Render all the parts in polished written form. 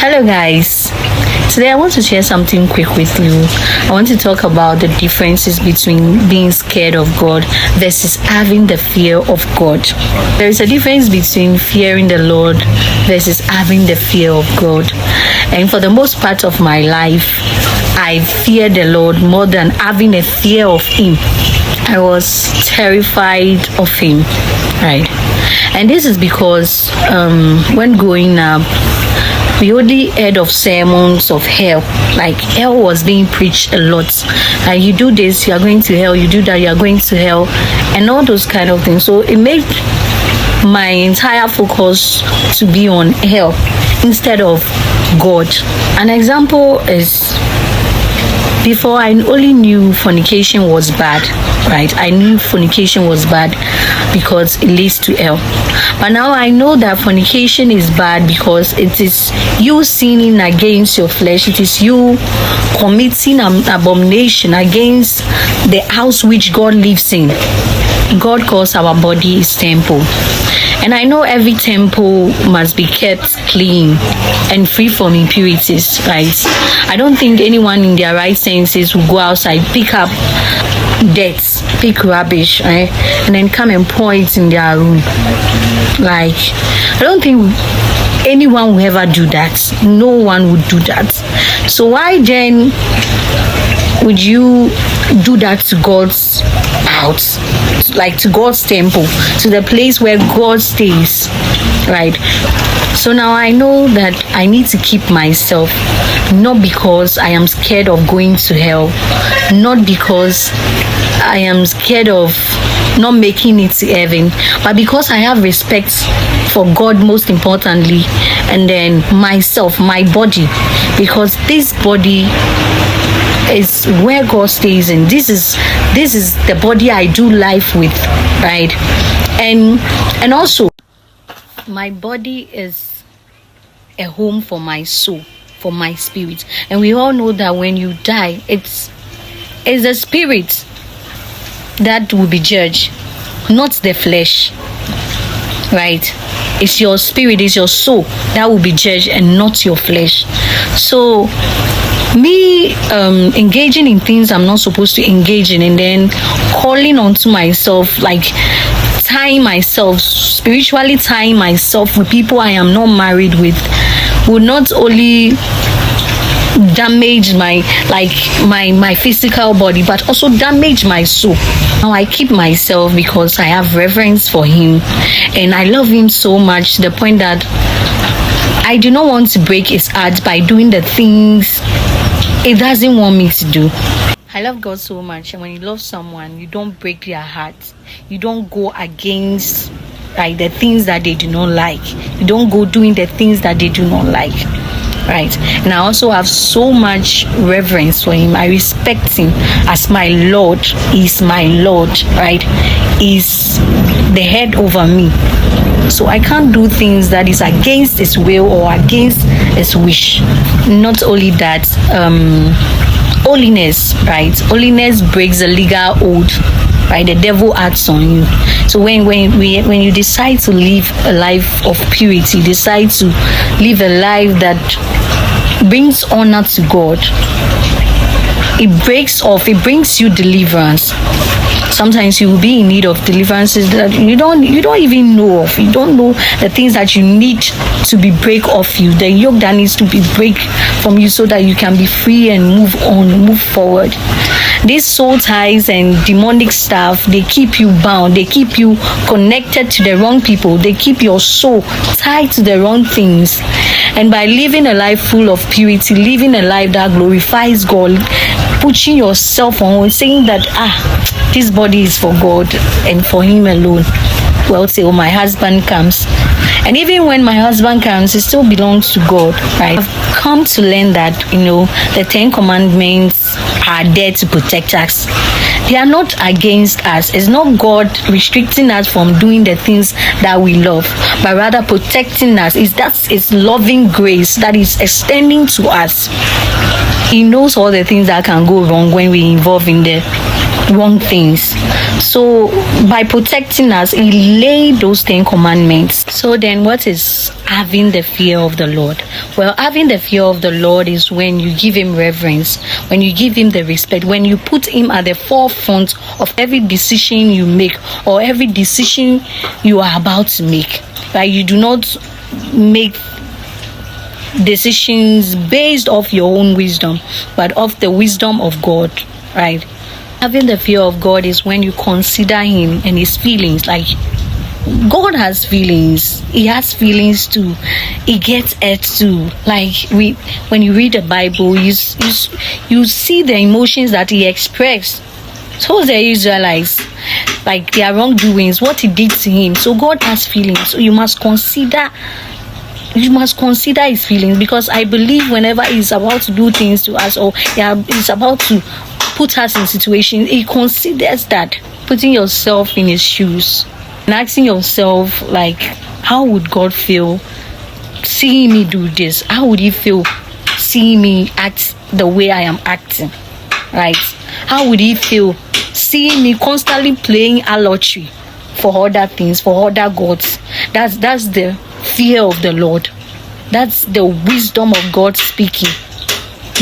Hello, guys. Today I want to share something quick with you. I want to talk about the differences between being scared of God versus having the fear of God. There is a difference between fearing the Lord versus having the fear of God. And for the most part of my life, I fear the Lord more than having a fear of Him. I was terrified of Him, right? And this is because when growing up, we only heard of sermons of hell. Like, hell was being preached a lot. You do this, you are going to hell. You do that, you are going to hell. And all those kind of things. So it made my entire focus to be on hell instead of God. An example is, before I only knew fornication was bad, right? I knew fornication was bad because it leads to hell. But now I know that fornication is bad because it is you sinning against your flesh. It is you committing an abomination against the house which God lives in. God calls our body His temple. And I know every temple must be kept clean and free from impurities, right? I don't think anyone in their right senses will go outside, pick up dirt, pick rubbish, right? And then come and pour it in their room. Like, I don't think anyone will ever do that. No one would do that. So why then would you do that to God's house, like to God's temple, to the place where God stays, right? So now I know that I need to keep myself, not because I am scared of going to hell, not because I am scared of not making it to heaven, but because I have respect for God most importantly, and then myself, my body, because this body is where God stays in. This is the body I do life with, right? And also my body is a home for my soul, for my spirit. And we all know that when you die, it's the spirit that will be judged, not the flesh, right? It's your spirit, it's your soul that will be judged and not your flesh. So me engaging in things I'm not supposed to engage in, and then calling onto myself, like tying myself, spiritually tying myself with people I am not married with, would not only damage my physical body, but also damage my soul. Now I keep myself because I have reverence for Him and I love Him so much to the point that I do not want to break His heart by doing the things He doesn't want me to do. I love God so much, and when you love someone, you don't break their heart. You don't go against the things that they do not like. You don't go doing the things that they do not like, right? And I also have so much reverence for Him. I respect Him as my Lord. He's my Lord, right? He's the head over me. So I can't do things that is against His will or against His wish. Not only that, holiness, right? Holiness breaks the legal oath, right? The devil acts on you. So when you decide to live a life of purity, decide to live a life that brings honor to God, it brings you deliverance. Sometimes you will be in need of deliverances that you don't even know of. You don't know the things that you need to be break off you, the yoke that needs to be break from you, so that you can be free and move on, move forward. These soul ties and demonic stuff, they keep you bound, they keep you connected to the wrong people, they keep your soul tied to the wrong things. And by living a life full of purity, living a life that glorifies God, putting yourself on, saying that this body is for God and for Him alone, well, till my husband comes. And even when my husband comes, it still belongs to God, right? I've come to learn that, the 10 Commandments are there to protect us. They are not against us. It's not God restricting us from doing the things that we love, but rather protecting us. It's loving grace that is extending to us. He knows all the things that can go wrong when we involve in the wrong things. So by protecting us, He laid those 10 commandments. So then what is having the fear of the Lord? Well, having the fear of the Lord is when you give him reverence, when you give him the respect, when you put him at the forefront of every decision you make or every decision you are about to make. Right? You do not make decisions based off your own wisdom, but off the wisdom of God. Right? Having the fear of God is when you consider him and his feelings. Like, God has feelings. He has feelings too. He gets hurt too. Like, when you read the Bible, you see the emotions that he expressed towards the Israelites, like their wrongdoings, what he did to him. So God has feelings. So you must consider his feelings, because I believe whenever he's about to do things to us, or he's about to put us in situations, he considers that. Putting yourself in his shoes and asking yourself, like, how would God feel seeing me do this? How would he feel seeing me act the way I am acting? Right? How would he feel seeing me constantly playing lottery for other things, for other gods? That's the fear of the Lord. That's the wisdom of God speaking.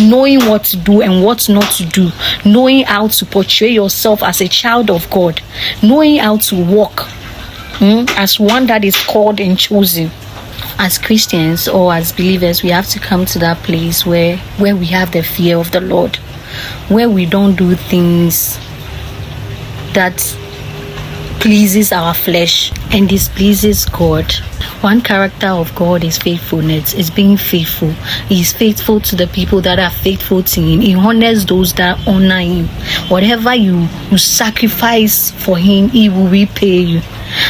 Knowing what to do and what not to do. Knowing how to portray yourself as a child of God. Knowing how to walk as one that is called and chosen. As Christians or as believers, we have to come to that place where we have the fear of the Lord, where we don't do things that pleases our flesh and displeases God. One character of God is faithfulness, is being faithful. He is faithful to the people that are faithful to him. He honors those that honor him. Whatever you sacrifice for him, he will repay you.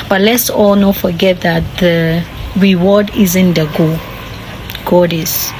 But let's all not forget that the reward isn't the goal. God is.